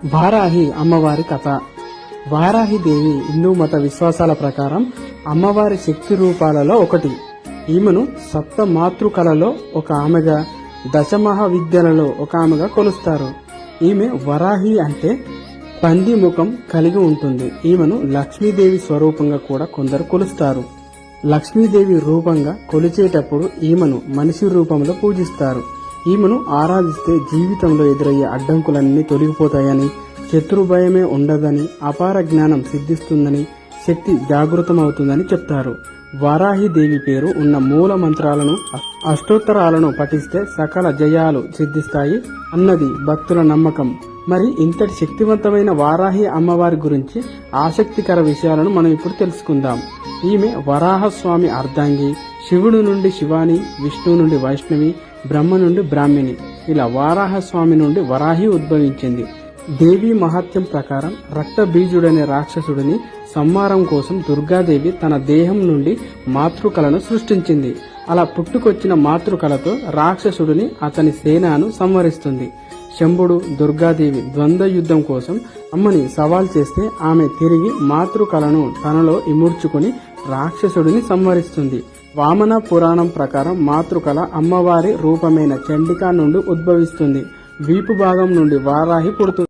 వారాహి అమ్మవారి కథ. వారాహి దేవి హిందూ మత విశ్వాసాల ప్రకారం అమ్మవారి శక్తి రూపాలలో ఒకటి. ఈమెను సప్త మాతృకలలో ఒక ఆమెగా, దశమహావిద్యలలో ఒక ఆమెగా కొలుస్తారు. ఈమె వరాహి అంటే పంది ముఖం కలిగి ఉంటుంది. ఈమెను లక్ష్మీదేవి స్వరూపంగా కూడా కొందరు కొలుస్తారు. లక్ష్మీదేవి రూపంగా కొలిచేటప్పుడు ఈమెను మనిషి రూపంలో పూజిస్తారు. ఈమెను ఆరాధిస్తే జీవితంలో ఎదురయ్యే అడ్డంకులన్నీ తొలగిపోతాయని, శత్రు భయమే ఉండదని, అపార జ్ఞానం సిద్ధిస్తుందని, శక్తి జాగృతమవుతుందని చెప్తారు. వారాహి దేవి పేరు ఉన్న మూల మంత్రాలను, అష్టోత్తరాలను పఠిస్తే సకల జయాలు సిద్ధిస్తాయి అన్నది భక్తుల నమ్మకం. మరి ఇంతటి శక్తివంతమైన వారాహి అమ్మవారి గురించి ఆసక్తికర విషయాలను మనం ఇప్పుడు తెలుసుకుందాం. ఈమె వరాహస్వామి అర్ధాంగి, శివుడు నుండి శివాని, విష్ణు నుండి వైష్ణవి, బ్రహ్మ నుండి బ్రాహ్మిణి. ఇలా వారాహస్వామి నుండి వరాహి ఉద్భవించింది. దేవి మహాత్యం ప్రకారం రక్త బీజుడనే రాక్షసుడిని సంహారం కోసం దుర్గాదేవి తన దేహం నుండి మాతృకలను సృష్టించింది. అలా పుట్టుకొచ్చిన మాతృకలతో రాక్షసుడిని, అతని సేనను సంహరిస్తుంది. శంభుడు, దుర్గాదేవి ద్వంద్వ యుద్ధం కోసం అమ్మని సవాల్ చేస్తే ఆమె తిరిగి మాతృకలను తనలో ఇముడ్చుకుని రాక్షసుడిని సంహరిస్తుంది. వామన పురాణం ప్రకారం మాతృకల అమ్మవారి రూపమైన చండికా నుండి ఉద్భవిస్తుంది. వీపు భాగం నుండి వారాహి పుడుతుంది.